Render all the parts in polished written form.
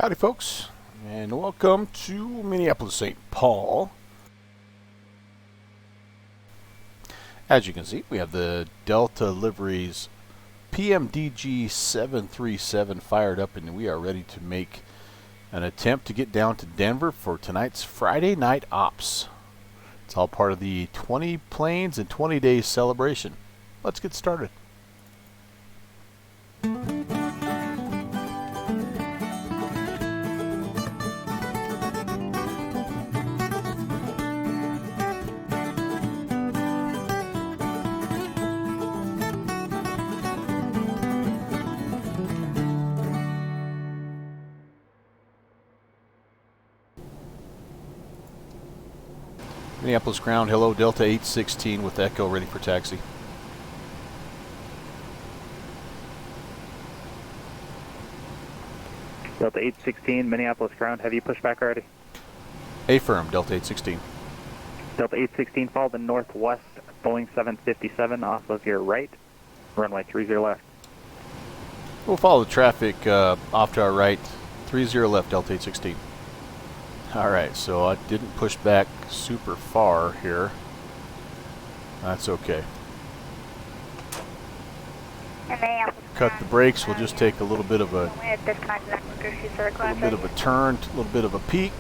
Howdy folks, and welcome to Minneapolis, St. Paul. As you can see, we have the Delta liveries PMDG 737 fired up, and we are ready to make an attempt to get down to Denver for tonight's Friday night ops. It's all part of the 20 planes and 20 days celebration. Let's get started. Minneapolis ground, hello, Delta 816 with Echo ready for taxi. Delta 816, Minneapolis ground, have you pushed back already? Affirm, Delta 816. Delta 816, follow the northwest Boeing 757 off of your right, runway 30 left. We'll follow the traffic off to our right, 30 left, Delta 816. Alright, so I didn't push back super far here. That's okay. Cut the brakes, we'll just take a little bit of a turn, a little bit of a peak.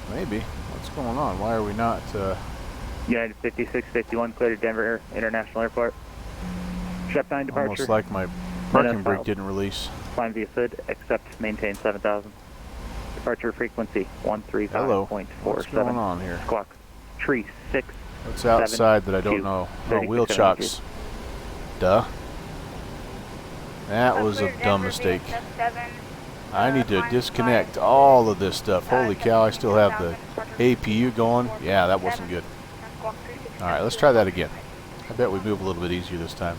Maybe. What's going on? Why are we not United 5651 cleared to Denver International Airport. Shep 9 departure. Almost like my parking brake didn't release. Climb via SID, accept, maintain 7000. Departure frequency 135.47. Hello. What's going on here? Squawk. Tree 6. What's outside that I don't know? Oh, wheel chocks. Duh. That was a dumb mistake. I need to disconnect all of this stuff. Holy cow, I still have the APU going. Yeah, that wasn't good. Alright, let's try that again. I bet we move a little bit easier this time.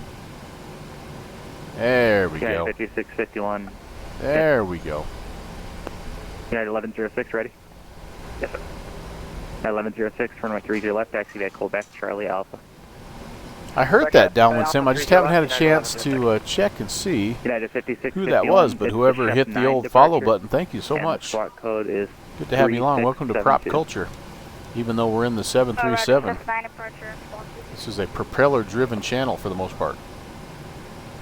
There we go. 5651. There we go. United 1106, ready? Yes, sir. 1106, runway 30 left, taxi back, hold back, Charlie Alpha. I heard that downwind sim. I just haven't had a chance to check and see United 56, who that was, but whoever hit the old follow button, thank you so much. Squawk code is good to have you along. Welcome to Prop Culture. Even though we're in the 737, this is a propeller-driven channel for the most part.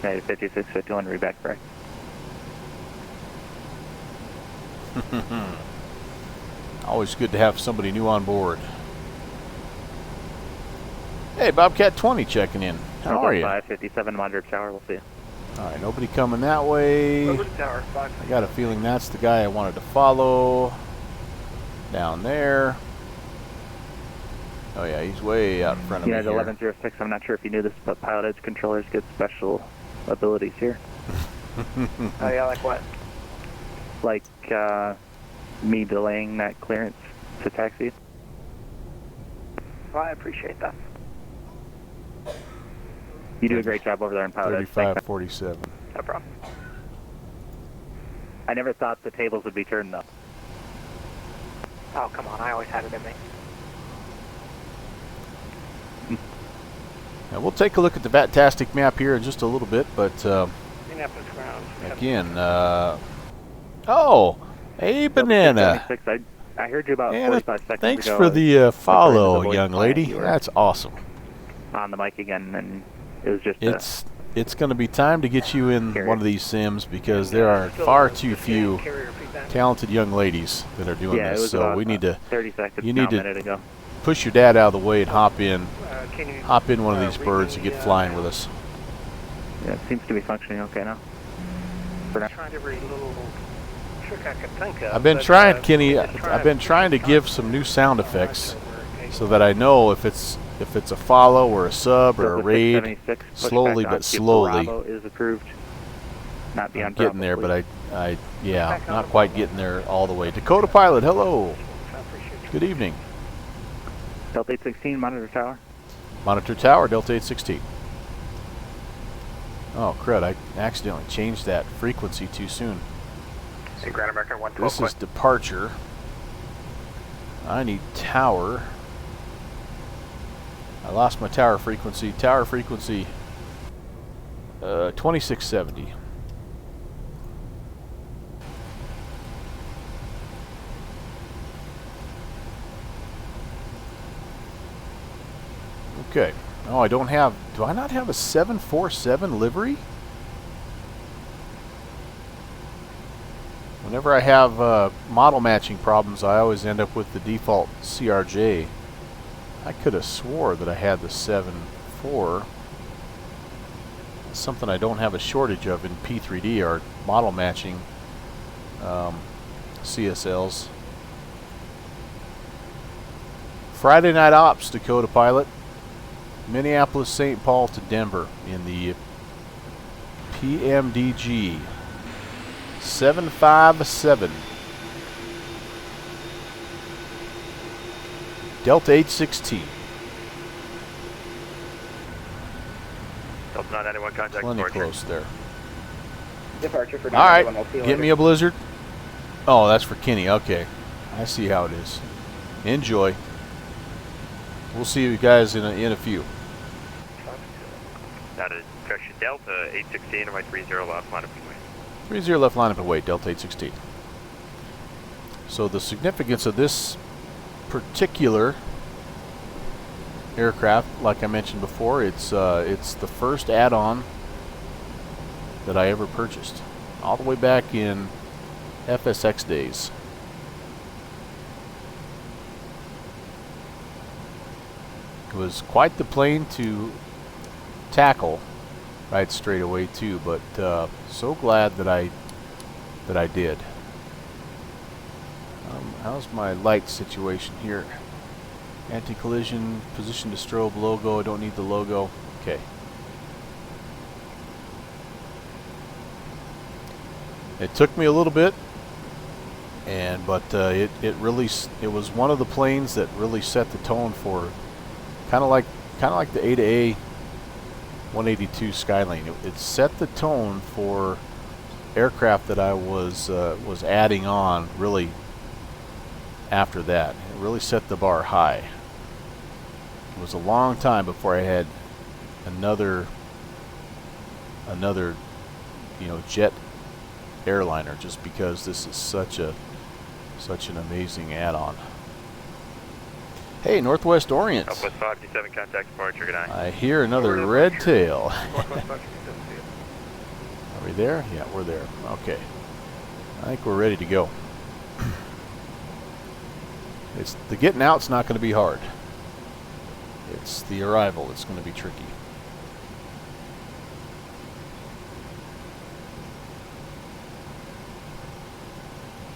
United 5651, read back correct. Always good to have somebody new on board. Hey, Bobcat 20 checking in. How are you? 557, monitor tower, we'll see you. Alright, nobody coming that way. I got a feeling that's the guy I wanted to follow. Down there. Oh yeah, he's way out in front of me United here. 1106, I'm not sure if you knew this, but pilot edge controllers get special abilities here. Oh yeah, like what? Like me delaying that clearance to taxi. Well, I appreciate that. You do a great job over there in pilot edge. 3547. No problem. I never thought the tables would be turned though. Oh, come on, I always had it in me. Now we'll take a look at the Vatastic map here in just a little bit, but Minneapolis ground. again, oh, hey Banana. I heard you about 45 seconds Thanks ago. for the follow, voice young client. lady. You were That's awesome. on the mic again, and it was just It's going to be time to get you in one of these sims because there are far too few talented young ladies that are doing it this. was So about we need to 30 seconds, you now need a to minute ago. push your dad out of the way and hop in one of these read birds and the, get flying with us. Yeah, it seems to be functioning okay now. For now. Trying every little trick I could think of. I've been trying, Kenny. I've been trying to give some new sound effects so that I know if it's a follow or a sub or a raid. Slowly but slowly. Bravo is approved. Not beyond Getting there, but yeah, not quite getting there all the way. Dakota Pilot, hello. Good evening. Delta 816, monitor tower. Monitor tower, Delta 816. Oh crud, I accidentally changed that frequency too soon. See Grand American 112. This is departure. I need tower. I lost my tower frequency. Tower frequency 2670. Okay. Oh, I don't have... Do I not have a 747 livery? Whenever I have model matching problems, I always end up with the default CRJ. I could have swore that I had the 7.4. It's something I don't have a shortage of in P3D, or model matching CSLs. Friday night ops, Dakota pilot. Minneapolis, St. Paul to Denver in the PMDG 757. Delta 816. Delta 991 contact. Plenty close there. Departure for All right, We'll see you get later. me a blizzard. Oh, that's for Kenny. Okay, I see how it is. Enjoy. We'll see you guys in a few. Now to correction, Delta 816 on my 30 left, line up and wait. 30 left, line up and wait, Delta 816. So the significance of this particular aircraft, like I mentioned before, it's the first add-on that I ever purchased, all the way back in FSX days. It was quite the plane to tackle right straight away too, but so glad that I did. How's my light situation here? Anti-collision, position to strobe logo. I don't need the logo. Okay. It took me a little bit, but it was one of the planes that really set the tone for kind of like the A2A 182 Skylane. It set the tone for aircraft that I was adding on really after that. It really set the bar high. It was a long time before I had another jet airliner, just because this is such an amazing add-on. Hey, Northwest Orient. Southwest 527 contact departure, good eye. I hear another red tail. Are we there? Yeah, we're there. Okay. I think we're ready to go. It's the getting out's not going to be hard. It's the arrival that's going to be tricky.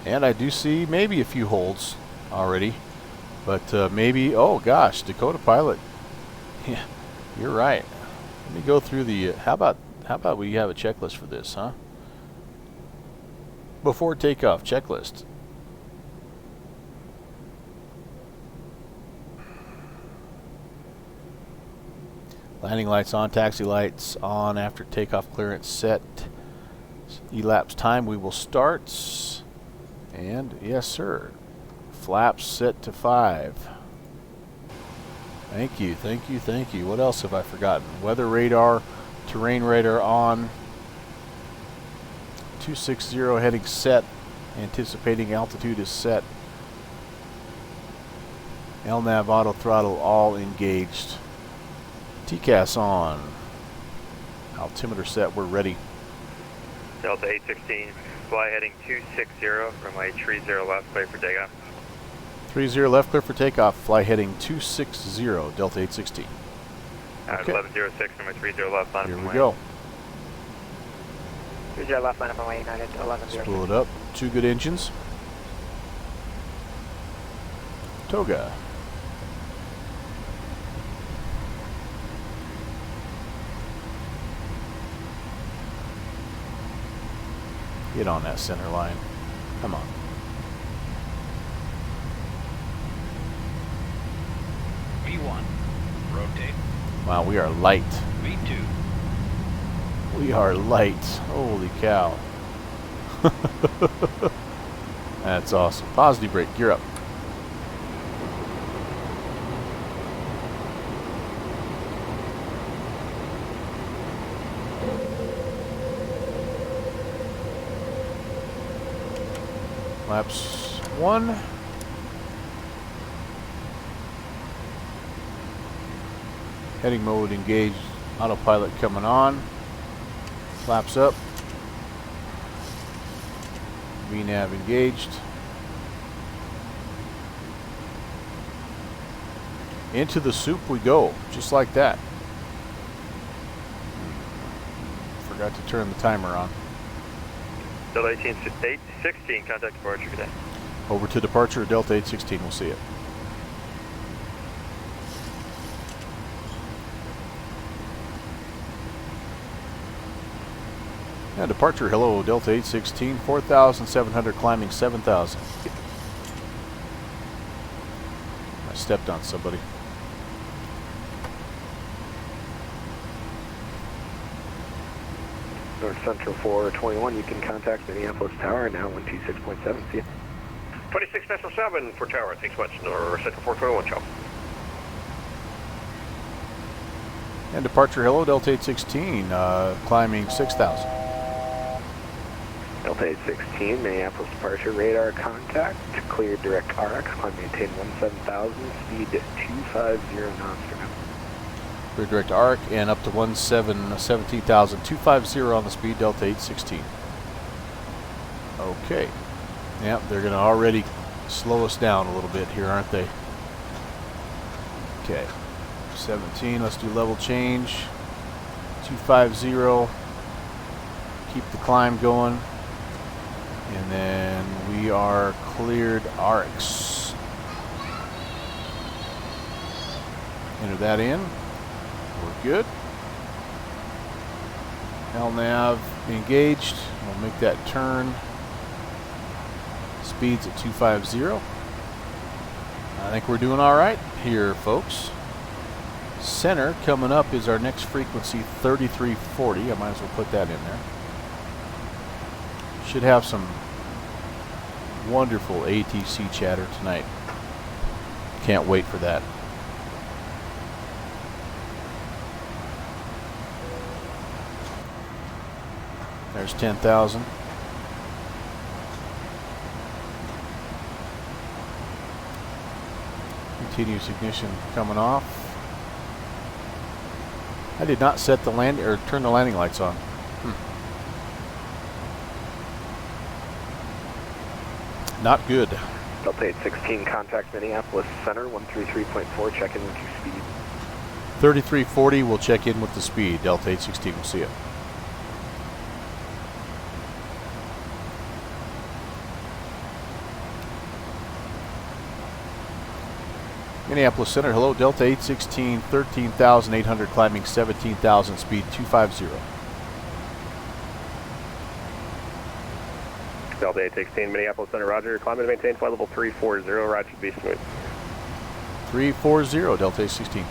And I do see maybe a few holds already, but maybe, oh gosh, Dakota pilot. Yeah, you're right. Let me go through the, how about we have a checklist for this, huh? Before takeoff, checklist. Landing lights on, taxi lights on, after takeoff clearance set. Elapsed time, we will start. And yes, sir. Flaps set to 5. Thank you, thank you, thank you. What else have I forgotten? Weather radar, terrain radar on. 260 heading set. Anticipating altitude is set. LNAV auto throttle all engaged. TCAS on. Altimeter set, we're ready. Delta 816, fly heading 260 runway 30 left, clear for takeoff. 30 left, clear for takeoff. Fly heading 260, Delta 816. Okay. 1106, runway 30 left, line up Here and we wait. go. 30 left, line up and wait, United 1106. Spool it up. 2 good engines. Toga. Get on that center line. Come on. V1, rotate. Wow, we are light. V2, We are light. Holy cow. That's awesome. Positive brake. Gear up. Flaps 1. Heading mode engaged. Autopilot coming on. Flaps up. VNAV engaged. Into the soup we go, just like that. Forgot to turn the timer on. Delta 816, contact departure, good day. Over to departure of Delta 816, we'll see it. And departure, hello, Delta 816, 4,700 climbing 7,000. I stepped on somebody. North Central 421, you can contact Minneapolis Tower now, 126.7, see you. 26 National 7 for tower, thanks much. North Central 421, ciao. And departure, hello, Delta 816, climbing 6,000. Delta 816, Minneapolis departure, radar contact, cleared direct RX, climb maintain 17,000, speed 250 knots for now. Clear direct arc and up to 17,000, 250 on the speed, Delta 816. Okay. Yep, they're going to already slow us down a little bit here, aren't they? Okay. 17, let's do level change. 250. Keep the climb going. And then we are cleared RX. Enter that in. We're good. LNAV engaged. We'll make that turn. Speeds at 250. I think we're doing all right here, folks. Center coming up is our next frequency, 3340. I might as well put that in there. Should have some wonderful ATC chatter tonight. Can't wait for that. There's 10,000. Continuous ignition coming off. I did not set the land or turn the landing lights on. Not good. Delta 816, contact Minneapolis Center, 133.4, check in with your speed. 3340 will check in with the speed. Delta 816 will see it. Minneapolis Center, hello, Delta 816, 13,800 climbing 17,000 speed 250. Delta 816, Minneapolis Center, roger. Climb and maintain flight level 340, ride should be smooth. 340, Delta 816.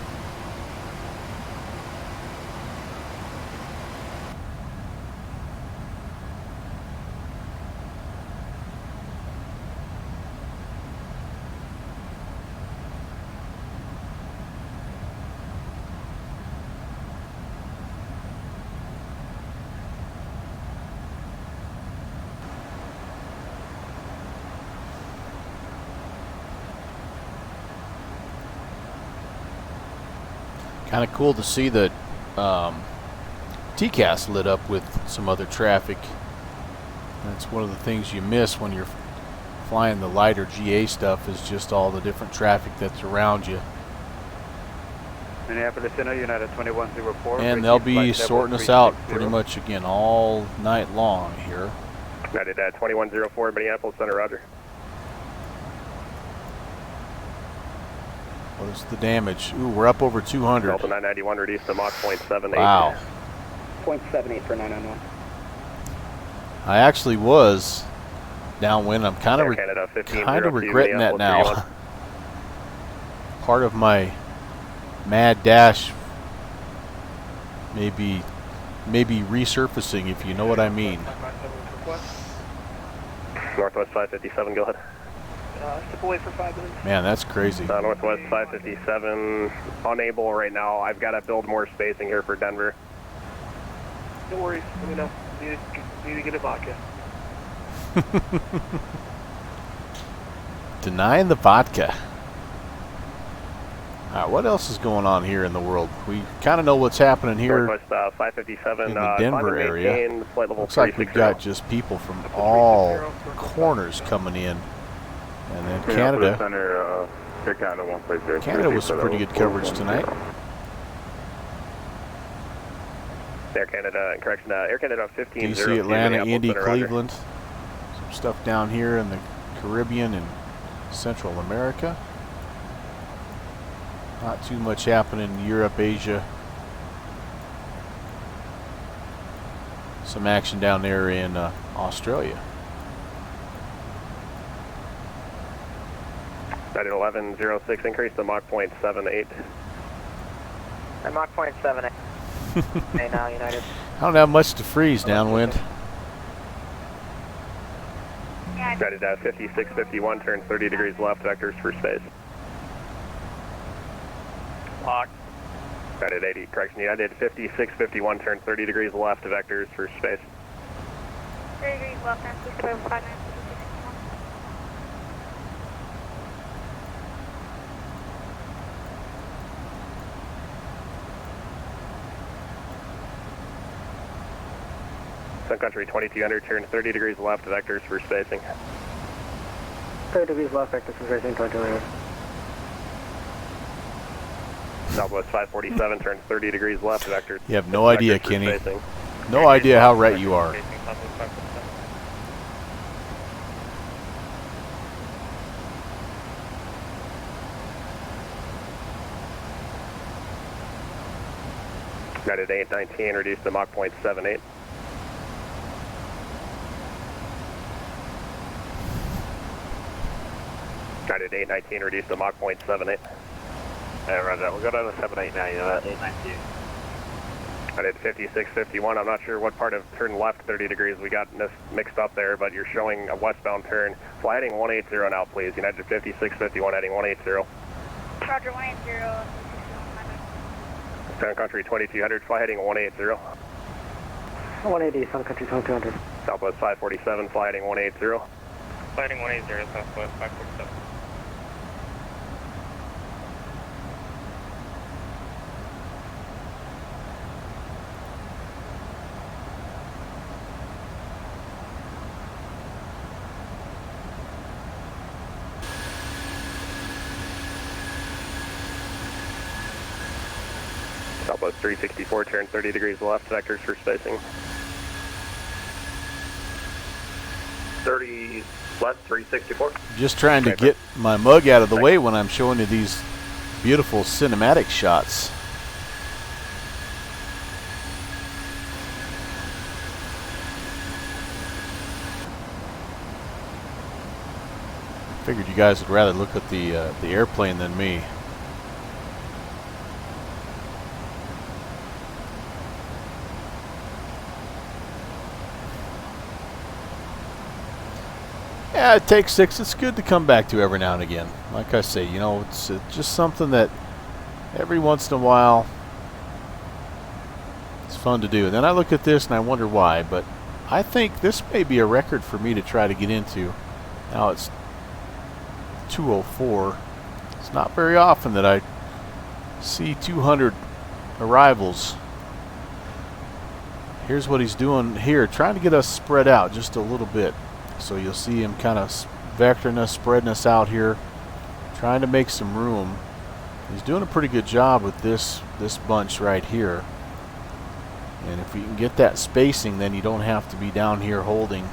Kind of cool to see that TCAS lit up with some other traffic. That's one of the things you miss when you're flying the lighter GA stuff, is just all the different traffic that's around you. Minneapolis Center, United 2104. And they'll be sorting us out pretty much again all night long here. United 2104, Minneapolis Center, roger. What is the damage? Ooh, we're up over 200. Delta 991, reduce to Mach 0.78. Wow. 0.78 for 991. I actually was downwind. I'm kind of Canada, 1502, regretting that now. Minneapolis, Part of my mad dash maybe resurfacing, if you know what I mean. Northwest 557, go ahead. Step away for 5 minutes. Man, that's crazy. Northwest 557, unable right now. I've got to build more spacing here for Denver. No worries. Let me know. Need to get a vodka. Denying the vodka. Alright, what else is going on here in the world? We kind of know what's happening here Northwest 557. in the Denver area. Maintain flight level Looks like we've 360. got just people from all corners coming in. And then Canada. Canada was some pretty good coverage tonight. Air Canada, correction, Air Canada 15. DC, Atlanta, Indy, Cleveland. Some stuff down here in the Caribbean and Central America. Not too much happening in Europe, Asia. Some action down there in Australia. 1106, increase to Mach 0.78. At Mach 0.78. Hey now, United. I don't have much to freeze downwind. United 5651, turn 30 degrees left, vectors for space. Lock. United 80, correction, United 5651, turn 30 degrees left, vectors for space. 30 degrees left, and 659. Sun Country 2200, turn 30 degrees left, vectors for spacing. 30 degrees left, vectors for spacing, 2200. Southwest 547, turn 30 degrees left, vectors. You have no idea, vectors for Kenny. spacing. No idea how right you are. United 819, reduced to Mach 0.78. United 819, reduced to Mach 0.78. Roger, we'll go down to 78 now, United 819. United 5651, I'm not sure what part of turn left 30 degrees we got mixed up there, but you're showing a westbound turn. Fly heading 180 now, please. United 5651, heading 180. Roger, 180. Sun Country 2200, fly heading 180. 180, Sun Country 2200. Southwest 547, fly heading 180. Fly heading 180, Southwest 547. Southwest 364, turn 30 degrees left, vectors for spacing. 30 left, 364. Just trying to get my mug out of the way when I'm showing you these beautiful cinematic shots. Figured you guys would rather look at the airplane than me. Yeah, it takes six. It's good to come back to every now and again. Like I say, you know, it's just something that every once in a while it's fun to do. And then I look at this and I wonder why, but I think this may be a record for me to try to get into. Now it's 204. It's not very often that I see 200 arrivals. Here's what he's doing here, trying to get us spread out just a little bit. So you'll see him kind of vectoring us, spreading us out here, trying to make some room. He's doing a pretty good job with this bunch right here. And if we can get that spacing, then you don't have to be down here holding.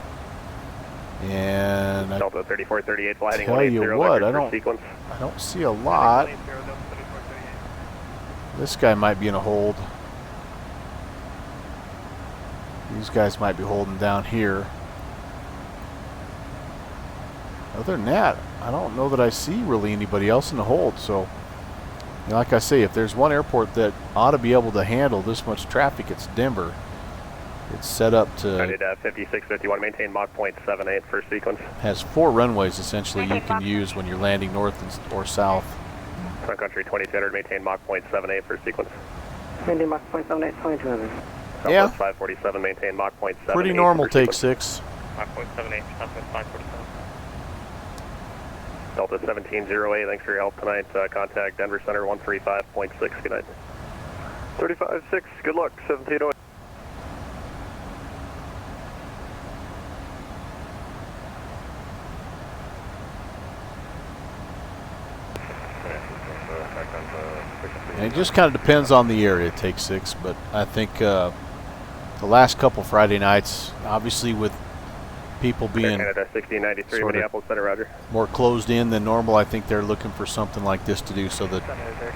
And Delta 3438, fly heading tell you 180, what, sequence. I don't see a lot. This guy might be in a hold. These guys might be holding down here. Other than that, I don't know that I see really anybody else in the hold. So, you know, like I say, if there's one airport that ought to be able to handle this much traffic, it's Denver. It's set up to... United 5651, maintain Mach 0.78 for sequence. Has 4 runways essentially you can use when you're landing north or south. Sun Country 2200, maintain Mach 0.78 for sequence. Maintain Mach 0.78, 2200. Yeah. Southwest 547, maintain Mach 0.78. Pretty normal for take sequence. 6. Mach 0.78, Southwest 547. Delta 1708, thanks for your help tonight. Contact Denver Center 135.6, good night. 35-6, good luck, 1708. And it just kind of depends on the area, Take 6, but I think the last couple Friday nights, obviously with people being Canada 1693, Minneapolis Center, roger. more closed in than normal, I think they're looking for something like this to do. So the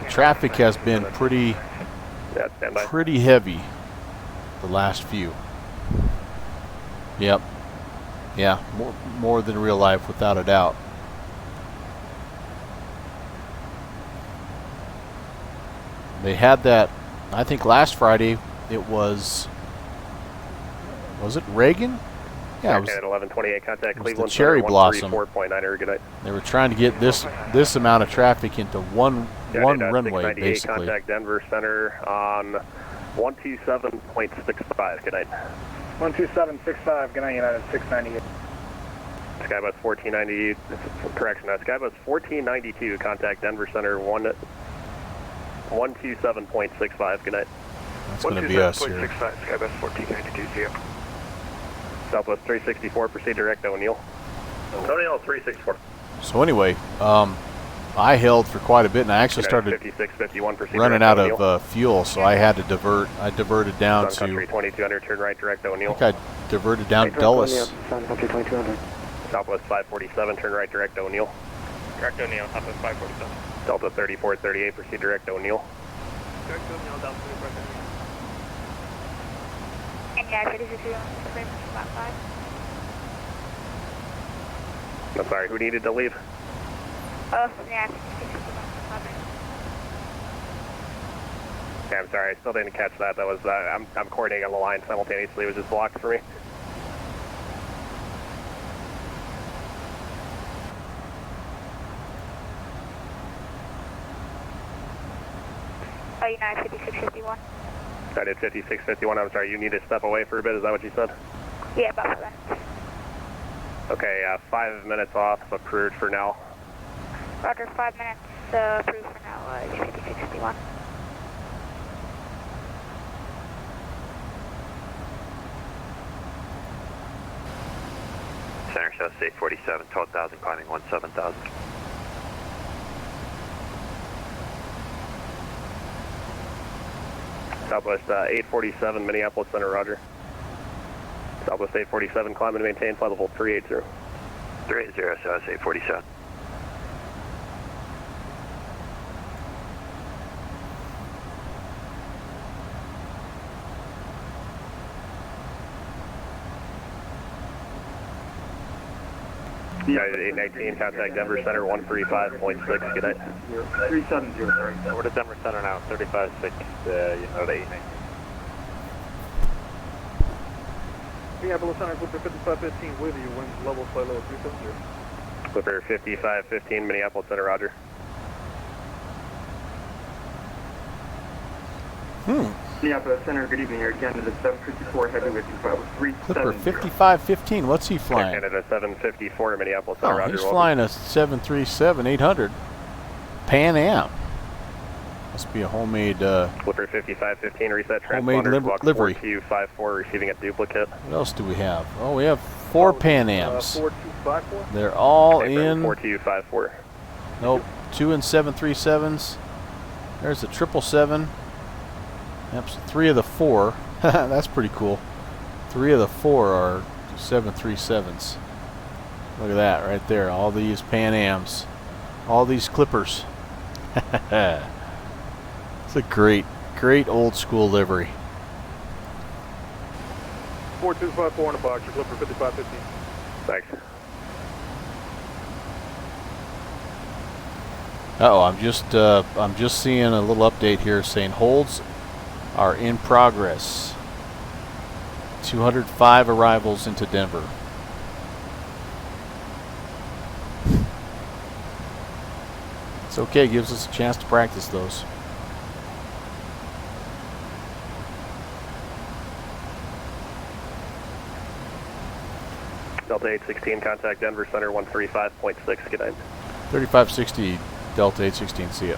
traffic has been pretty heavy the last few. Yep. Yeah, more than real life, without a doubt. They had that, I think last Friday it was it Reagan? Yeah, it was, Canada 1128, contact it was Cleveland the Cherry Center, Blossom. 134.9, good night. They were trying to get this amount of traffic into one runway, basically. Contact Denver Center on 127.65, good night. 12765, good night, United 698. Skybus 1490, correction, Skybus 1492, contact Denver Center 127.65, good night. That's going to be us here. 127.65, Skybus 1492, see ya. Southwest 364, proceed direct O'Neill. O'Neill 364. So anyway, I held for quite a bit, and I actually started 5651, proceed running direct out O'Neill. of fuel, so I had to divert. I diverted down Sun Country to, 2200, turn right direct O'Neill. I think I diverted down to Dulles. Southwest 547, turn right direct O'Neill. Direct O'Neill, Southwest 547. Delta 3438, proceed direct O'Neill. Direct O'Neill, Delta 3438. And yeah, 56 spot 5. I'm sorry, who needed to leave? Oh, yeah, 56 Okay, I'm sorry, I still didn't catch that. That was, I'm coordinating on the line simultaneously. It was just blocked for me. Oh, United 5651. I did 5651. I'm sorry, you need to step away for a bit. Is that what you said? Yeah, about 5 minutes. Okay, 5 minutes off, approved for now. Roger, 5 minutes approved for now, 5651. Center shows state 47, 12,000, climbing 17,000. Southwest 847, Minneapolis Center, roger. Southwest 847, climb and maintain flight level 380. 380, Southwest 847. United 819, contact Denver Center 135.6, good night. 370, sorry. We're to Denver Center now, 35-6, United 819. Minneapolis Center, Clipper 5515 with you, wind level, flight level 370. Clipper 5515, Minneapolis Center, roger. Minneapolis Center, good evening, Air Canada 754, heavy with you, flight was Clipper 370. 5515. What's he flying? Canada 754, Minneapolis Center, Oh, roger. he's welcome. flying a 737-800 Pan Am. Must be a homemade. Clipper 5515, reset Homemade transponder, block livery. 4254, receiving a duplicate. What else do we have? Oh, we have 4 Pan Ams. 4254. They're all Okay, in. 4254. Nope, 2 and 737s. There's a 777. Yep, so 3 of the 4. That's pretty cool. 3 of the 4 are 737s. Look at that right there. All these Pan Ams. All these Clippers. It's a great old school livery. 4254 in the box, your Clipper 5515. Thanks. Uh-oh, I'm just seeing a little update here saying holds are in progress. 205 arrivals into Denver. It's okay, gives us a chance to practice those. Delta 816, contact Denver Center 135.6, good night. 3560 Delta 816, see ya.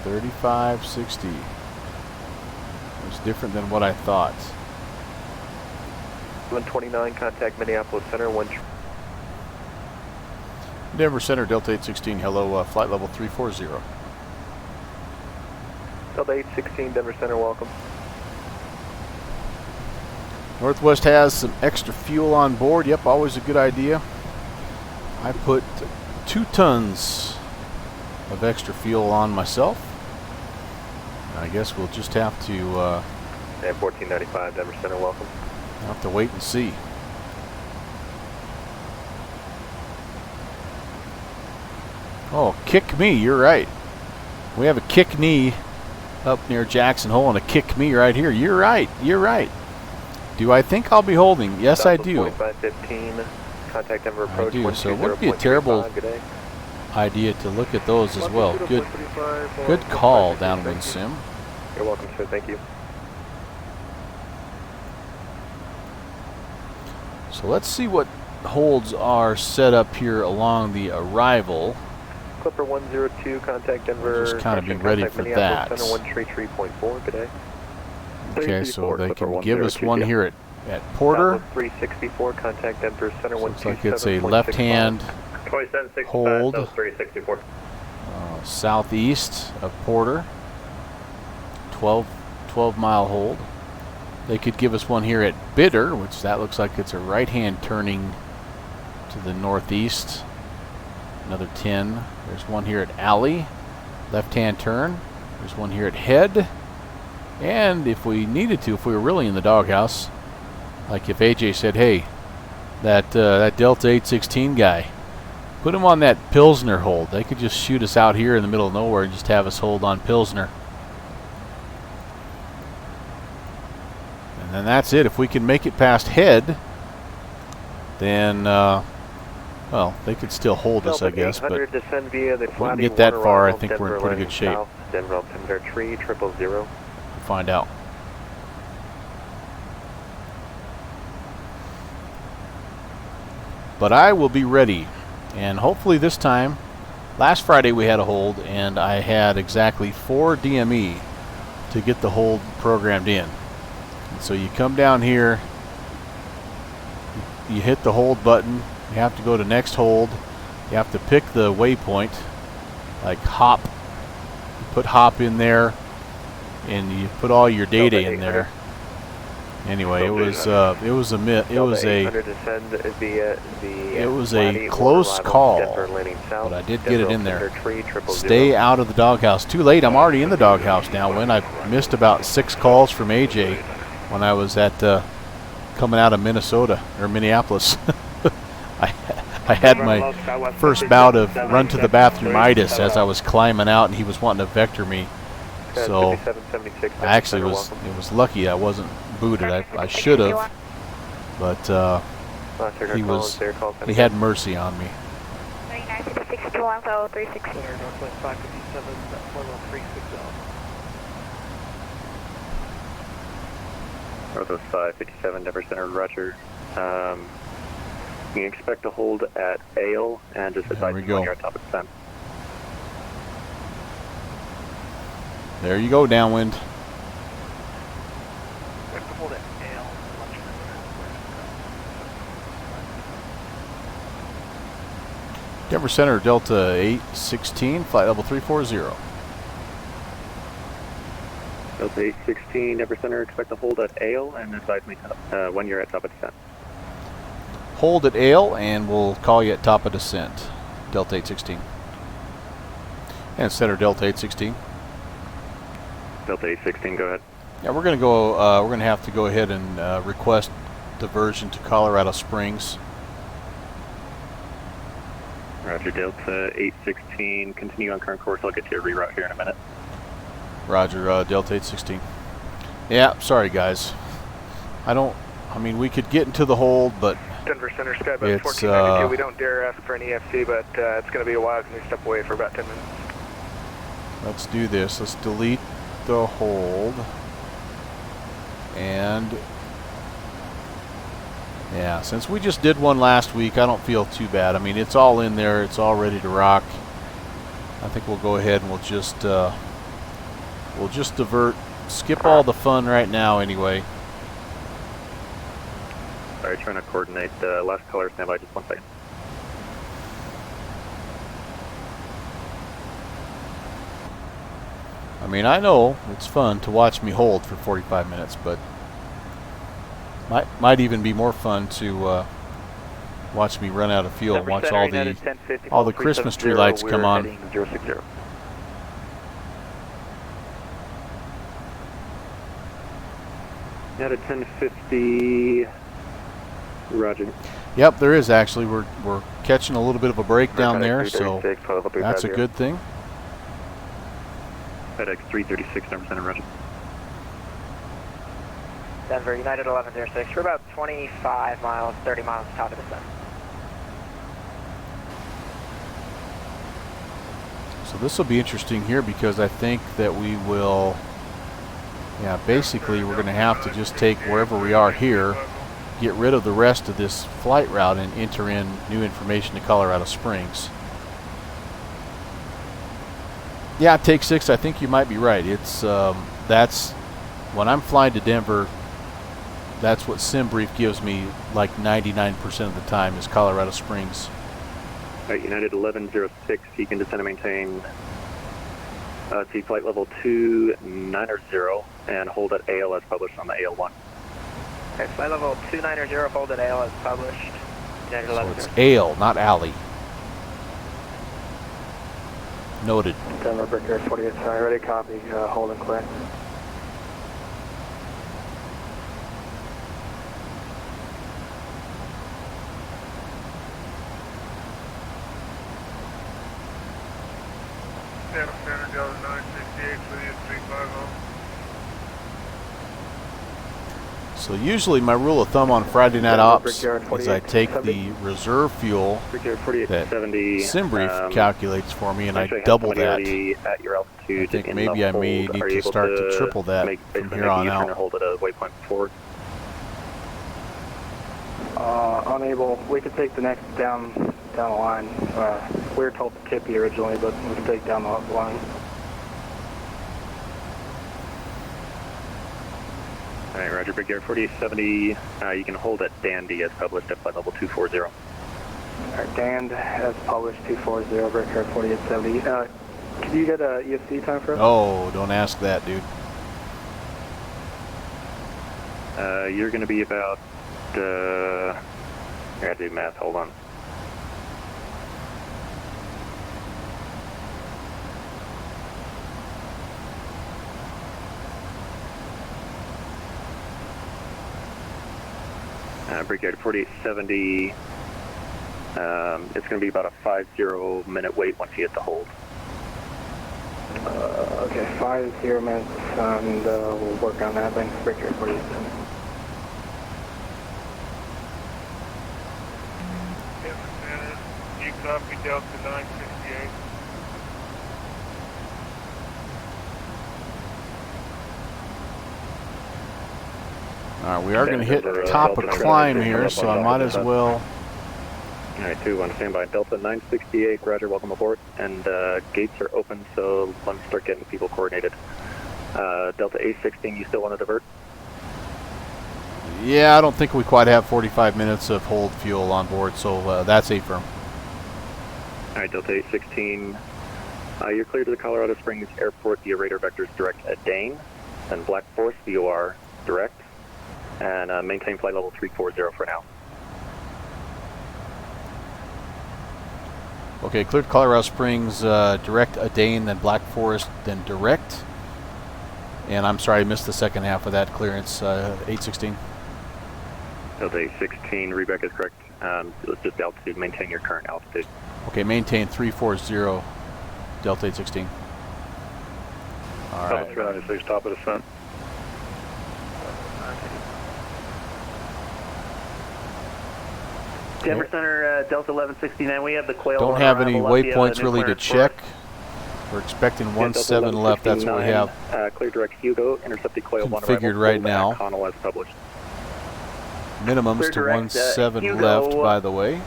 3560. It was different than what I thought. 129, contact Minneapolis Center, Denver Center, Delta 816, hello, flight level 340. Delta 816, Denver Center, welcome. Northwest has some extra fuel on board. Yep, always a good idea. I put 2 tons of extra fuel on myself. I guess we'll just have to 1495, Denver Center, welcome. have to wait and see. Oh, kick me, you're right. We have a kick knee up near Jackson Hole and a kick me right here. You're right, you're right. Do I think I'll be holding? Yes, I do. 4515, contact Denver approach. I do, so it wouldn't be a terrible idea to look at those as well. Good call, Downwind Sim. You're welcome, sir. Thank you. So let's see what holds are set up here along the arrival. Clipper 102, contact Denver. Just kind of be ready for that. Center 133.4, good day. Okay, so they can give us one here at Porter. 364, contact Denver Center. Looks like it's a left-hand hold. 364. Southeast of Porter. 12-mile hold. They could give us one here at Bitter, which that looks like it's a right-hand turning to the northeast. Another 10. There's one here at Alley, left-hand turn. There's one here at Head. And if we needed to, if we were really in the doghouse, like if AJ said, hey, that Delta 816 guy, put him on that Pilsner hold. They could just shoot us out here in the middle of nowhere and just have us hold on Pilsner. And then that's it. If we can make it past Head, then, well, they could still hold us, I guess. But if we can get that far, I think we're in pretty good shape. Denver altimeter 3000. Find out. But I will be ready, and hopefully this time. Last Friday we had a hold, and I had exactly 4 DME to get the hold programmed in. And so you come down here, you hit the hold button, you have to go to next hold, you have to pick the waypoint, like hop, you put hop in there, and you put all your data in there. Anyway, it was a close call, but I did get it in there. Stay out of the doghouse. Too late. I'm already in the doghouse now. When I missed about 6 calls from AJ when I was at coming out of Minnesota or Minneapolis. I had my first bout of run to the bathroom-itis as I was climbing out, and he was wanting to vector me. So I actually it was lucky I wasn't booted. I should have, but he had mercy on me. 3961, follow 360. Northwest 557, level 360. Northwest 557, Denver Center, roger. You can expect to hold at Ale and just advise when you're at top of descent. There you go, downwind. Hold it. Ale. Denver Center, Delta 816, flight level 340. Delta 816, Denver Center, expect to hold at Ale and advise me when you're at top of descent. Hold at Ale, and we'll call you at top of descent. Delta 816. And Center, Delta 816. Delta 816, go ahead. Yeah, we're going to go. We're going to have to go ahead and request diversion to Colorado Springs. Roger, Delta 816. Continue on current course. I'll get you a reroute here in a minute. Roger, Delta 816. Yeah, sorry guys. I mean, we could get into the hold, but Denver Center, Skybus 1492. We don't dare ask for an EFC, but it's going to be a while because we step away for about 10 minutes. Let's do this. Let's delete the hold. And Yeah, since we just did one last week, I don't feel too bad. I mean, it's all in there. It's all ready to rock. I think we'll go ahead and we'll just divert, skip all the fun right now anyway. Sorry, trying to coordinate the last color. Stand by just 1 second. I mean, I know it's fun to watch me hold for 45 minutes, but might even be more fun to watch me run out of fuel, and watch all the Christmas tree lights come on. At a 1050, Roger. Yep, there is actually. We're catching a little bit of a break down there, so that's a good thing. FedEx 336, number center, Roger. Denver, United 1106. We're about 25 miles, 30 miles south of the sun. So this will be interesting here because I think that we will, yeah, basically we're going to have to just take wherever we are here, get rid of the rest of this flight route and enter in new information to Colorado Springs. Yeah, take 6, I think you might be right. It's that's when I'm flying to Denver, that's what SimBrief gives me like 99% of the time is Colorado Springs. All right, United 1106, you can descend and maintain to flight level 290 and hold at AL as published on the AL1. Okay, flight level 290, hold at AL as published. United So 1106. it's Ale, not Alley. Noted. Denver, Brickyard 48, sorry, ready, copy, hold and clear. Center, Delta 968 for the 350. So usually my rule of thumb on Friday night ops is I take the reserve fuel that SimBrief calculates for me and I double that. At your altitude, I think maybe I may need to start to triple that from here on out. Hold at a waypoint forward. Unable. We could take the next down the line. We were told to tip you originally, but we can take down the line. All right, Roger, Brickyard 4870. You can hold at Dandy as published at flight level 240. All right, Dan as published 240, Brickyard 4870. Could you get a ESC time for us? Oh, don't ask that, dude. You're going to be about, I got to do math, hold on. Brickyard 4870, it's going to be about a 50-minute wait once you hit the hold. Okay, 50 minutes, and we'll work on that. Thanks, Brickyard 4870. Denver Center, you copy Delta 968. All right, we are going to hit top of climb here, so I might as well. All right, 2-1, stand by. Delta 968, Roger, welcome aboard. And gates are open, so let's start getting people coordinated. Delta A16, you still want to divert? Yeah, I don't think we quite have 45 minutes of hold fuel on board, so that's affirm. All right, Delta A16, you're clear to the Colorado Springs Airport via radar vectors direct at Dane, and Black Forest VOR direct, and maintain flight level 340 for now. Okay, cleared Colorado Springs, direct Adane, then Black Forest, then direct. And I'm sorry, I missed the second half of that clearance, 816. Delta 816, readback is correct. Let's just altitude, maintain your current altitude. Okay, maintain 340, Delta 816. All right. Top of the sun. Denver Center, Delta 1169, we have the Quail. Don't have any waypoints really to check. We're expecting 17 left, that's what we have. Clear direct Hugo, intercept the Quail 1 configured right now. Connell as published. Minimums Clear to direct, 17 Hugo, left, by the way.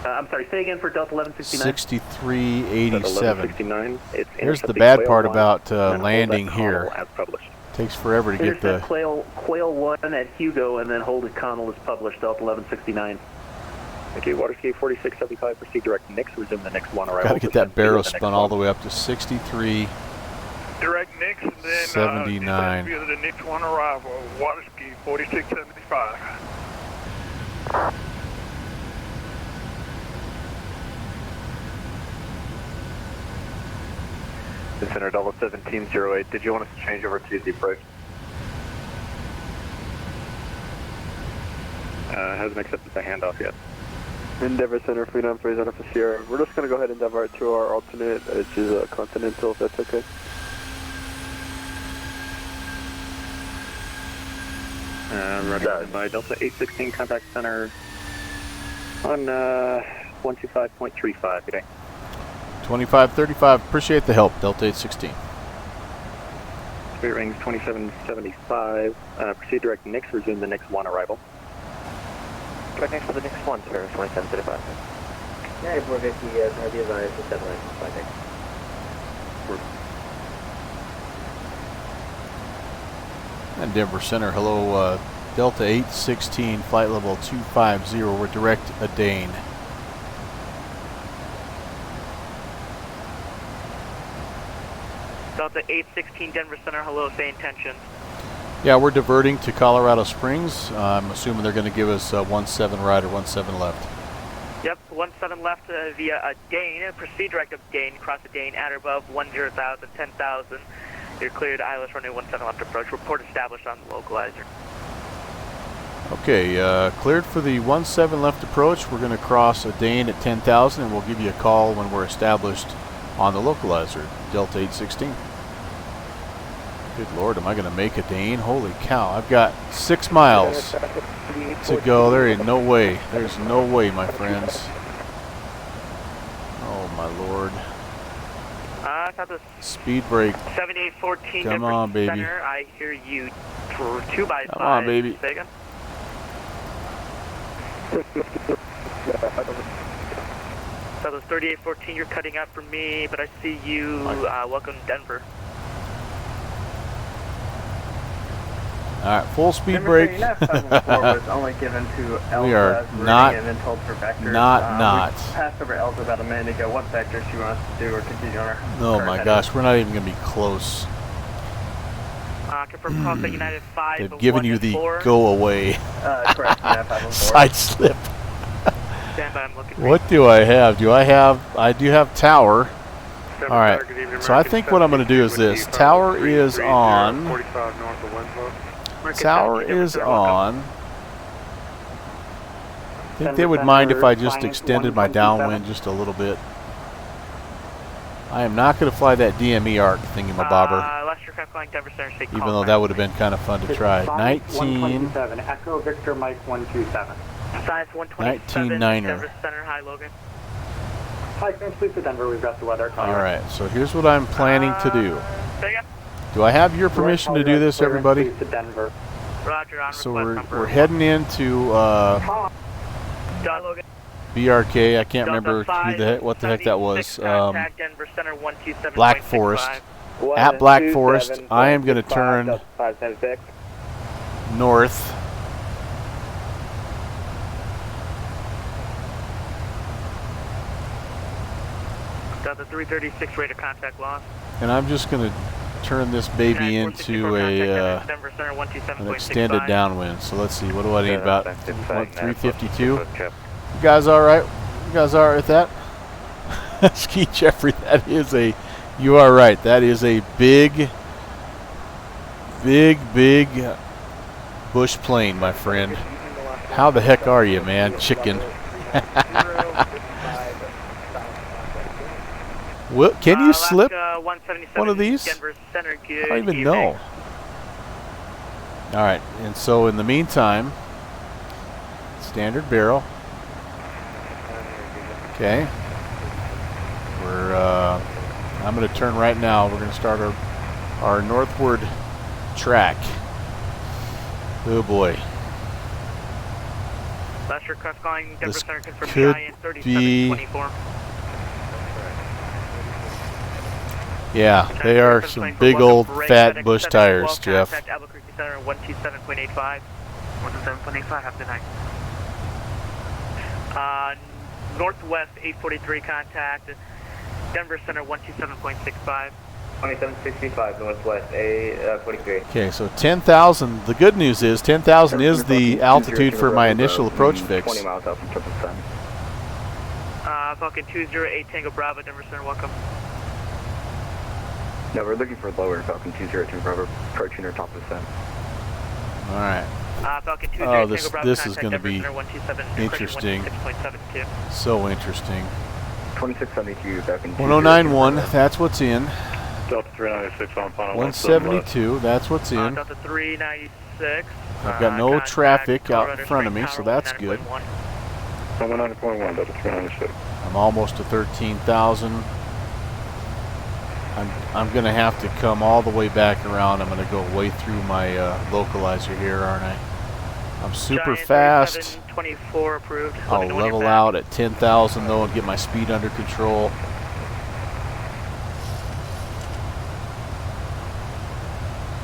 I'm sorry, say again for Delta 1169. 6387. It's Here's the bad part about and then hold landing at here. Connell as published. Takes forever to get Intercept the... Quail 1 at Hugo, and then hold at Connell is published, Delta 1169. Okay, waterscape 4675, proceed direct Nix, resume the next one arrival. Got to get that barrel spun all the way up to 63. Direct Nix, and then 79. via the next one arrival, waterscape 4675. Center Delta 1708, did you want us to change over to the approach? Hasn't accepted the handoff yet. Endeavor Center, Freedom, Phase out of Sierra. We're just going to go ahead and divert to our alternate, which is a Continental, if that's okay. Roger. By Delta 816, contact center on 125.35 today. 2535. Appreciate the help, Delta 816. Spirit rings 2775. Proceed direct Nix, resume the next one arrival. Direct next to the next one, sir, 2735. Yeah, 450, be advised, the 795. And Denver Center, hello, Delta 816, flight level 250. We're direct Adane. Delta 816, Denver Center, hello, say intention. Yeah, we're diverting to Colorado Springs. I'm assuming they're going to give us 17 right or 17 left. Yep, 17 left via Dane. Proceed direct of Dane, cross the Dane at or above 10,000, 10,000. You're cleared ILS runway 17 left approach. Report established on the localizer. Okay, cleared for the 17 left approach. We're going to cross a Dane at 10,000 and we'll give you a call when we're established on the localizer, Delta 816. Good Lord, am I going to make a Dane? Holy cow, I've got 6 miles to go. There ain't no way. There's no way, my friends. Oh, my Lord. Speed brake. 7814, Come Denver on, baby. Center, I hear you for 2x5. Come on, baby. Second. So those 3814, you're cutting out for me, but I see you. Welcome to Denver. All right, full speed Denver brake. Center, was only given to Elza We are as routing not, and then told for vectors. We passed over Elza about a minute ago. What vector she wants to do or continue on her? Oh my gosh, we're not even going to be close. Confirm cross at United 5. They've given you the 4. go away. Correct, yeah, 514. Side slip. Stand by, I'm looking. What do I have? I do have tower. All right, so I think what I'm going to do is this. Tower is on. Tower is on. I think they would mind if I just extended my downwind just a little bit. I am not going to fly that DME arc thingy-mabobber, even though that would have been kind of fun to try. 19. Echo Victor Mike 127. Size 127. 19 Niner. Denver Center, hi Logan. Hi, Grand Sleep to Denver. We've got the weather. All right, so here's what I'm planning to do. Do I have your permission to do this, everybody? Roger, on So we're heading into BRK. I can't remember what the heck that was. Black Forest. At Black Forest, I am going to turn north. Delta 336, radar contact lost. And I'm just going to turn this baby into an extended downwind. So let's see, what do I need? About 352. You guys all right? You guys all right with that? Ski Jeffrey, that is a. You are right. That is a big bush plane, my friend. How the heck are you, man? Chicken. Well, can you slip one of these? I don't even know. All right, and so in the meantime, standard barrel. Okay. I'm going to turn right now. We're going to start our northward track. Oh boy. Last request calling Denver This Center confirm could Cheyenne be. 3724. Yeah, they are some big old fat bush tires, Jeff. Contact Albuquerque Center 127.85. 127.85, have a good night. Northwest 843 contact Denver Center 127.65. 2765 Northwest 843. Okay, so 10,000. The good news is 10,000 is the altitude for my initial approach fix. 20 miles out from 777. Falcon 208 Tango Bravo, Denver Center, welcome. No, we're looking for lower Falcon 202 Bravo, approaching our top of the sun. All right. Falcon 208 Oh, Tango Bravo, this is going to Denver be Center 127, interesting. 16.72. So interesting. 2672 Falcon 1091. That's what's in. Delta 396 on final 172. That's what's in. Delta 396. I've got no traffic out in front of me, so that's good. 190.1, Delta 396. I'm almost to 13,000. I'm going to have to come all the way back around. I'm going to go way through my localizer here, aren't I? I'm super fast. 24 approved. I'll level out at 10,000 though and get my speed under control.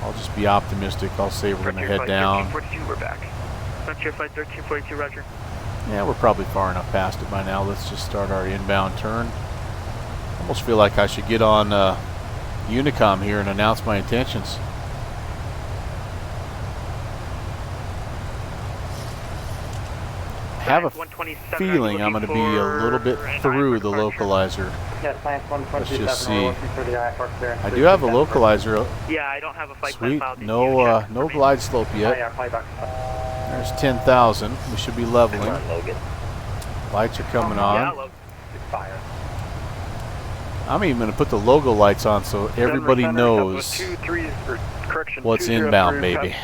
I'll just be optimistic. I'll say we're going to head down. 1342, we're back. Frontier Flight 1342, roger. Yeah, we're probably far enough past it by now. Let's just start our inbound turn. Almost feel like I should get on Unicom here and announce my intentions. I have a feeling I'm going to be a little bit through the localizer. Let's just see. I do have a localizer. Yeah, I don't have a flight Sweet. No glide slope yet. There's 10,000. We should be leveling. Lights are coming on. I'm even going to put the logo lights on so everybody knows what's inbound, baby.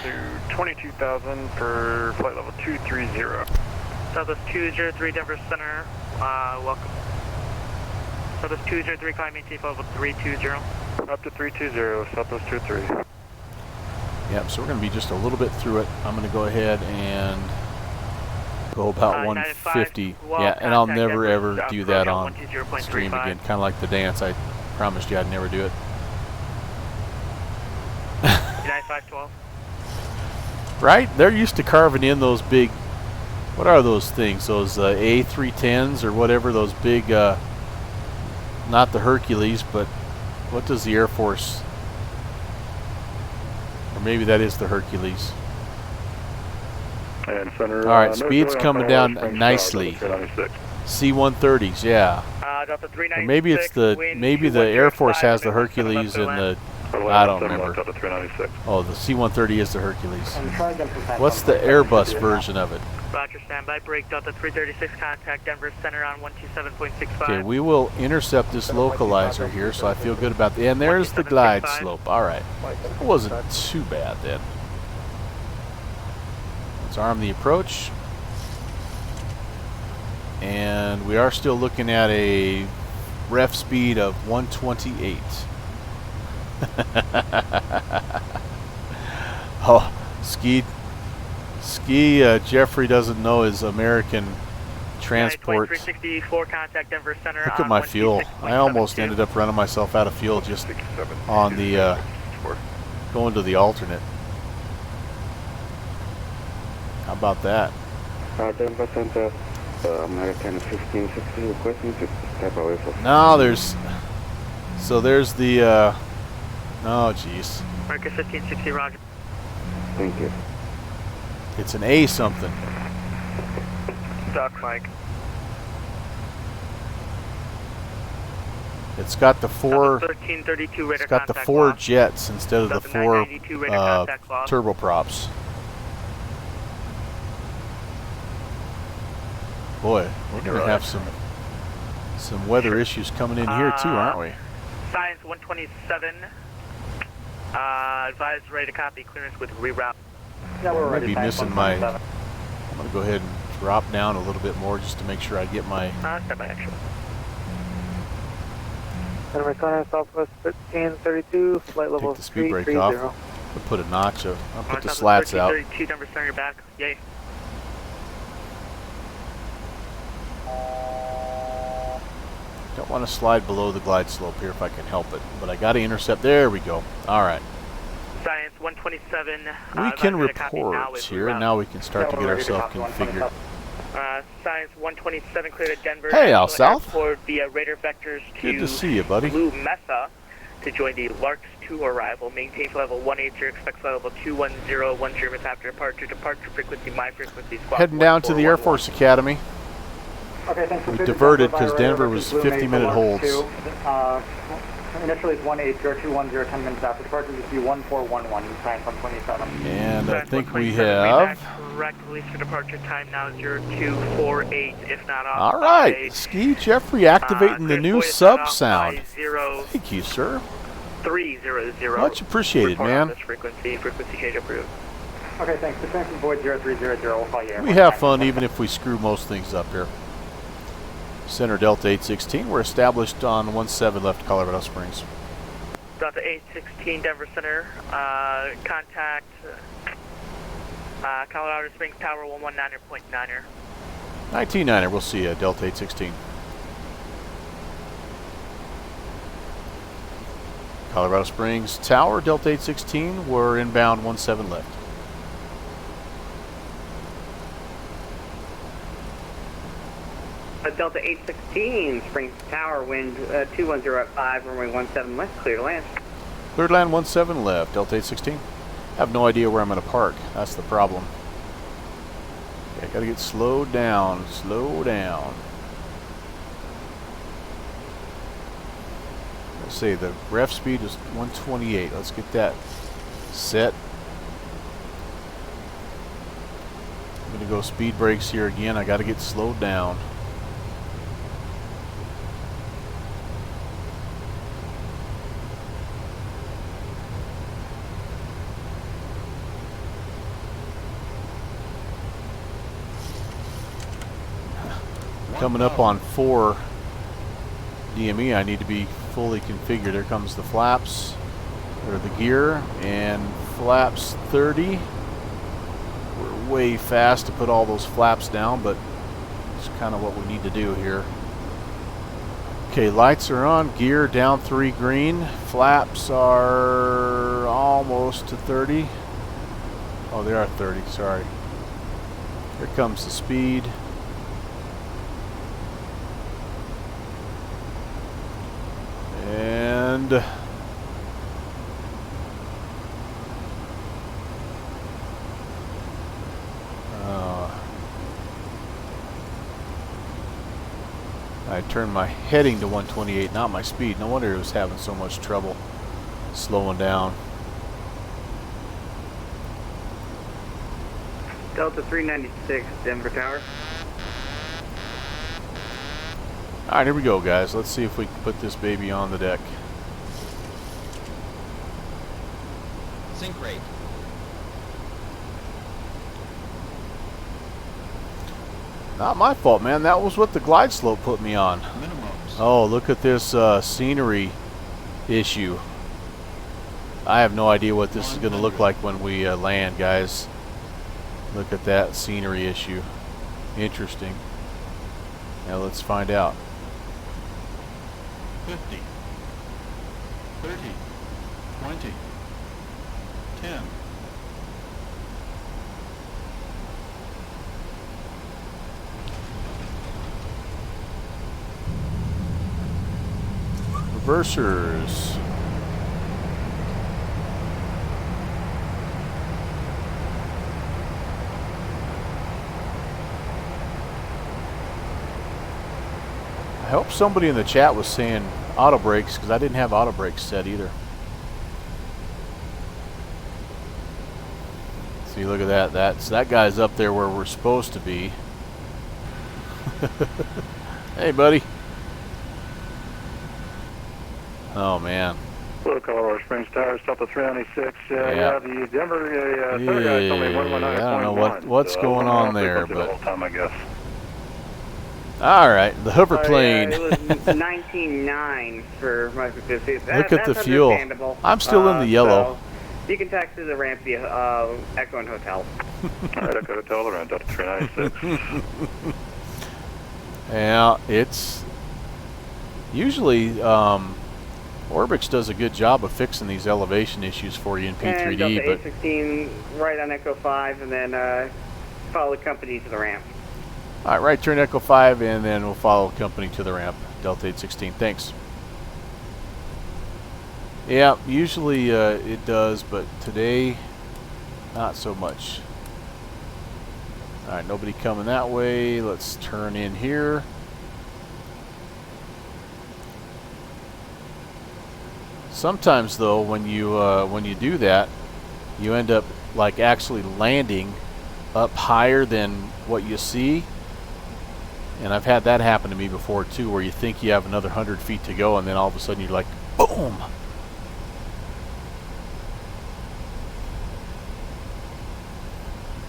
22,000 for flight level 230. Southwest 203 Denver Center, welcome. Southwest 203, climb maintain level 320. Up to 320, Southwest 203. Yep, so we're going to be just a little bit through it. I'm going to go ahead and go about 150. Yeah, and I'll never ever do that on stream again. Kind of like the dance. I promised you I'd never do it. 9512. Right? They're used to carving in those big, what are those things? Those A310s or whatever, those big, not the Hercules, but what does the Air Force, or maybe that is the Hercules. And center, all right, speed's coming down nicely. C-130s, yeah. Or maybe it's the Air Force has the Hercules and the, I don't remember. Oh, the C-130 is the Hercules. What's the Airbus version of it? Roger, standby, break Delta 336, contact Denver Center on 127.65. Okay, we will intercept this localizer here, so I feel good about that. And there's the glide slope. All right, it wasn't too bad then. Let's arm the approach. And we are still looking at a ref speed of 128. Oh, ski Jeffrey doesn't know his American transport. 364, contact Denver Center. Look at my fuel. I almost ended up running myself out of fuel just on the going to the alternate. How about that? American 1560 requesting to step away from. No, there's the oh jeez. American 1560, roger. Thank you. It's an A something. Dock Mike. It's got the four. 1332 radar. It's got the four jets instead of the four turboprops. Boy, we're going to have some weather issues coming in here too, aren't we? Science 127. Advised ready to copy. Clearance with reroute. I might be missing my. I'm going to go ahead and drop down a little bit more just to make sure I get my. Step by action. Denver Center, Southwest 1332, flight level Take the speed brake off. I'll put a notch of. I'll put the slats out. 1332, Denver Center, you're back. Yay. Don't want to slide below the glide slope here if I can help it, but I got to intercept. There we go. All right. Science 127. We can report here, and now we can start to get ourselves configured. Science 127 cleared at Denver. Hey, Al South. Airport via radar vectors Good to see you, buddy. Blue Mesa to join the Larks 2 arrival. Maintain flight level 180, expect flight level 210, minutes after departure. Departure frequency, my frequency, squawk. Heading down to the Air Force Academy. Okay, thanks. We diverted because Denver was 50-minute holds. Initially it's 180, 210, 10 minutes after departure. Just be 1411, Science 127. And I think we have... Correct release for departure time now 0248, if not off. All right, Ski Jeffrey activating the new sub sound. Thank you, sir. 300. Much appreciated, man. This frequency change approved. Okay, thanks. Descent from Void 0300. We'll call you. We have fun even if we screw most things up here. Center Delta 816. We're established on 17 left Colorado Springs. Delta 816 Denver Center. Contact Colorado Springs Tower 119.9er. 19-9er. We'll see you, Delta 816. Colorado Springs Tower, Delta 816. We're inbound 17 left. Delta 816, Springs Tower, wind 210 at 5, runway 17 left, clear to land. Clear to land 17 left, Delta 816. I have no idea where I'm going to park. That's the problem. Okay, got to get slowed down. Slow down. Let's see, the ref speed is 128. Let's get that set. I'm going to go speed brakes here again. I got to get slowed down. Coming up on 4 DME, I need to be fully configured. There comes the flaps, or the gear, and flaps 30. We're way fast to put all those flaps down, but it's kind of what we need to do here. Okay, lights are on, gear down 3 green, flaps are almost to 30. Oh, they are 30, sorry. Here comes the speed. And I turned my heading to 128, not my speed. No wonder it was having so much trouble slowing down. Delta 396, Denver Tower. Alright, here we go, guys. Let's see if we can put this baby on the deck. Sync rate. Not my fault, man. That was what the glide slope put me on. Minimums. Oh, look at this scenery issue. I have no idea what this is going to look like when we land, guys. Look at that scenery issue. Interesting. Now let's find out. 50, 30, 20, 10. Reversers. I hope somebody in the chat was saying auto brakes, because I didn't have auto brakes set either. See, look at that. That guy's up there where we're supposed to be. Hey, buddy. Oh, man. Hello, Colorado Springs Tower, Delta 396. Yeah, the Denver third guy told me 119.1. I don't know what's going on there, but... The whole time, I guess. All right, the hover plane. It was 19.9 for my 50. Look at the fuel. I'm still in the yellow. So you can taxi the ramp via Echo and Hotel. All right, Echo Hotel around Delta 396. Yeah, it's usually Orbix does a good job of fixing these elevation issues for you in P3D. And but 816 right on Echo 5, and then follow the company to the ramp. All right, right turn Echo 5, and then we'll follow company to the ramp. Delta 816, thanks. Yeah, usually it does, but today, not so much. All right, nobody coming that way. Let's turn in here. Sometimes, though, when you do that, you end up like actually landing up higher than what you see. And I've had that happen to me before too, where you think you have another 100 feet to go, and then all of a sudden you're like, boom!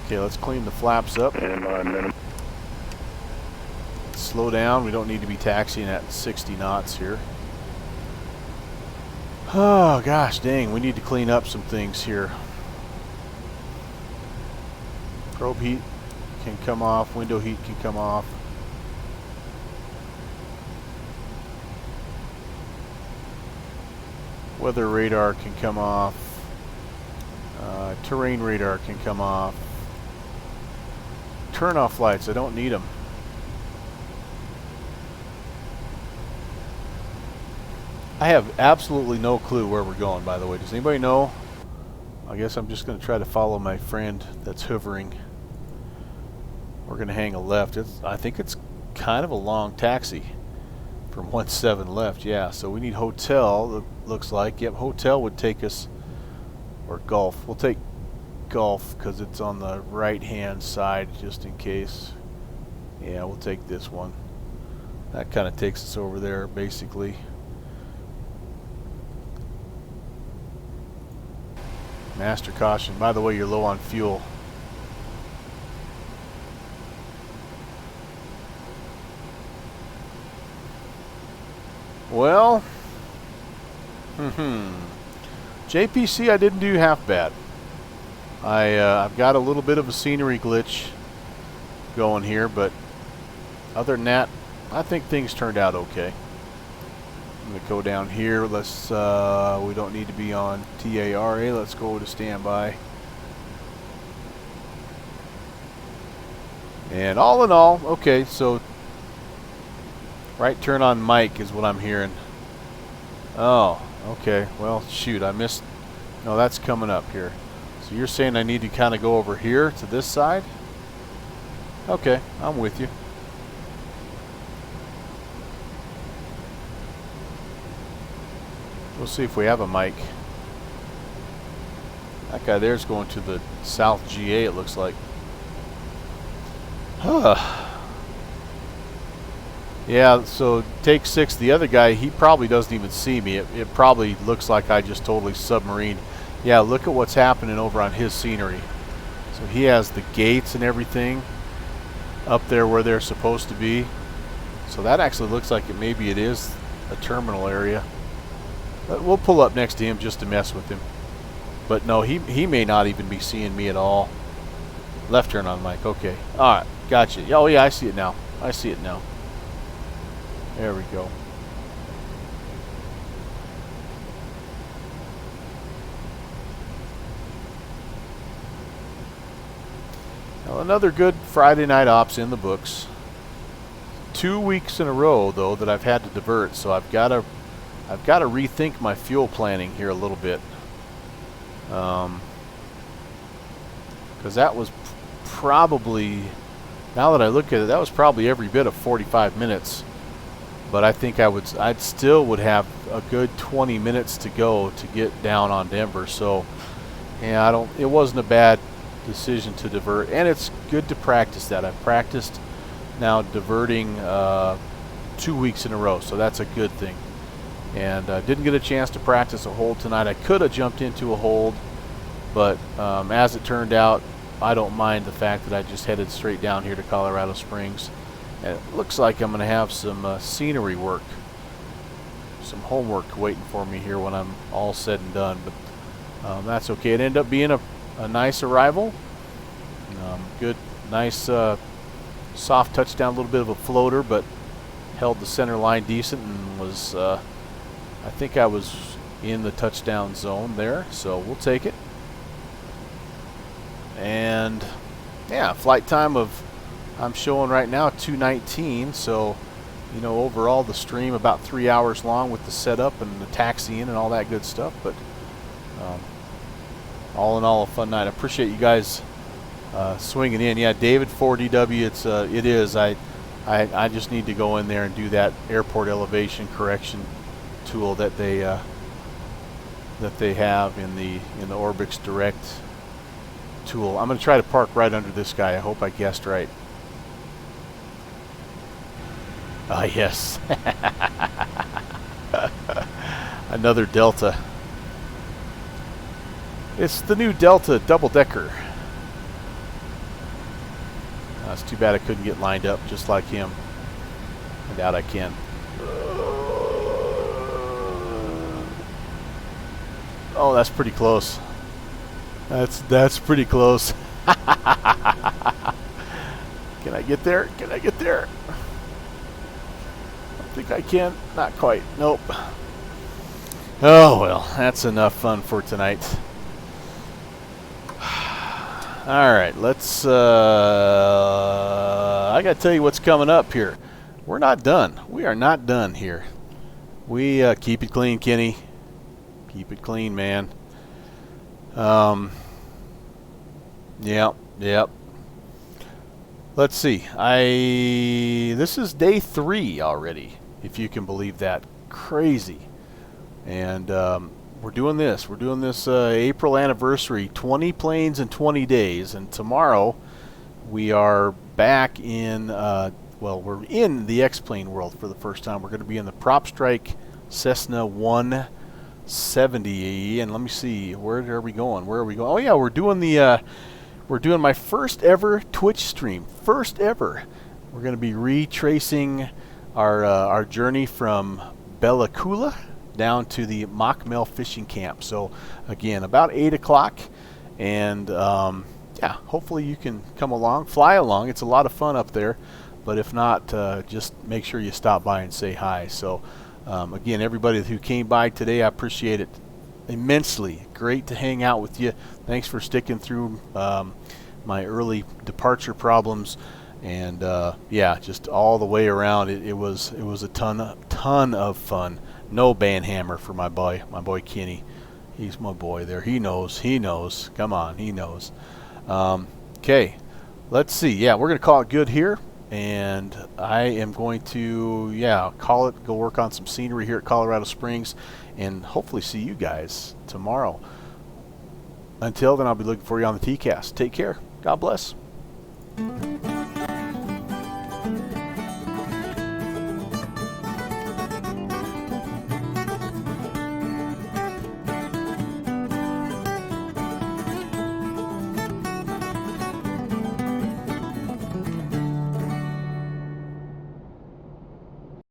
Okay, let's clean the flaps up. Slow down. We don't need to be taxiing at 60 knots here. Oh gosh, dang, we need to clean up some things here. Probe heat can come off, window heat can come off. Weather radar can come off. Terrain radar can come off. Turn off lights, I don't need them. I have absolutely no clue where we're going, by the way. Does anybody know? I guess I'm just going to try to follow my friend that's hovering. We're going to hang a left. I think it's kind of a long taxi from 17 left. Yeah, so we need hotel, it looks like. Yep, hotel would take us, or golf. We'll take golf because it's on the right-hand side just in case. Yeah, we'll take this one. That kind of takes us over there, basically. Master caution. By the way, you're low on fuel. Well, JPC, I didn't do half bad. I've got a little bit of a scenery glitch going here, but other than that, I think things turned out okay. I'm going to go down here. Let's, we don't need to be on TARA. Let's go to standby. And all in all, okay, so right turn on Mike is what I'm hearing. Oh, okay. Well, shoot, I missed. No, that's coming up here. So you're saying I need to kind of go over here to this side? Okay, I'm with you. We'll see if we have a mic. That guy there's going to the South GA, it looks like. Yeah, so take 6, the other guy, he probably doesn't even see me. It probably looks like I just totally submarined. Yeah, look at what's happening over on his scenery. So he has the gates and everything up there where they're supposed to be. So that actually looks like maybe it is a terminal area. But we'll pull up next to him just to mess with him. But no, he may not even be seeing me at all. Left turn on Mike. Okay. All right. Gotcha. Oh, yeah, I see it now. I see it now. There we go. Now, another good Friday night ops in the books. 2 weeks in a row, though, that I've had to divert, so I've got to rethink my fuel planning here a little bit. Because that was probably, now that I look at it, that was probably every bit of 45 minutes. But I think I'd still would have a good 20 minutes to go to get down on Denver. So, yeah, it wasn't a bad decision to divert, and it's good to practice that. I've practiced now diverting 2 weeks in a row, so that's a good thing. And didn't get a chance to practice a hold tonight. I could have jumped into a hold, but as it turned out, I don't mind the fact that I just headed straight down here to Colorado Springs. And it looks like I'm going to have some scenery work, some homework waiting for me here when I'm all said and done. But that's okay. It ended up being a nice arrival. Good, nice soft touchdown, a little bit of a floater, but held the center line decent and was, I think I was in the touchdown zone there, so we'll take it. And yeah, flight time of, I'm showing right now 2:19, so you know, overall the stream about 3 hours long with the setup and the taxiing and all that good stuff. But all in all, a fun night. I appreciate you guys swinging in. Yeah, David 4DW, it is. I just need to go in there and do that airport elevation correction tool that they have in the Orbix Direct tool. I'm going to try to park right under this guy. I hope I guessed right. Ah, yes. Another Delta. It's the new Delta double-decker. It's too bad I couldn't get lined up just like him. I doubt I can. Oh, that's pretty close. That's pretty close. Can I get there? Can I get there? I think I can. Not quite. Nope. Oh, well, that's enough fun for tonight. Alright, let's, I gotta tell you what's coming up here. We're not done. We are not done here. We, keep it clean, Kenny. Keep it clean, man. Yep. Let's see. This is day 3 already, if you can believe that. Crazy. And, we're doing this. We're doing this April anniversary, 20 planes in 20 days. And tomorrow we are back in, well, we're in the X-Plane world for the first time. We're going to be in the Prop Strike Cessna 170. And let me see, where are we going? Where are we going? Oh yeah, we're doing my first ever Twitch stream. First ever. We're going to be retracing our journey from Bella Coola down to the Mockmel fishing camp. So again, about 8 o'clock, and yeah, hopefully you can come along, fly along. It's a lot of fun up there, but if not, just make sure you stop by and say hi. So again, everybody who came by today, I appreciate it immensely. Great to hang out with you. Thanks for sticking through my early departure problems, and yeah, just all the way around, it was a ton of fun. No banhammer for my boy Kenny. He's my boy there. He knows. Come on, he knows. Okay, let's see. Yeah, we're gonna call it good here, and I am going to, yeah, call it. Go work on some scenery here at Colorado Springs, and hopefully see you guys tomorrow. Until then, I'll be looking for you on the TCast. Take care. God bless.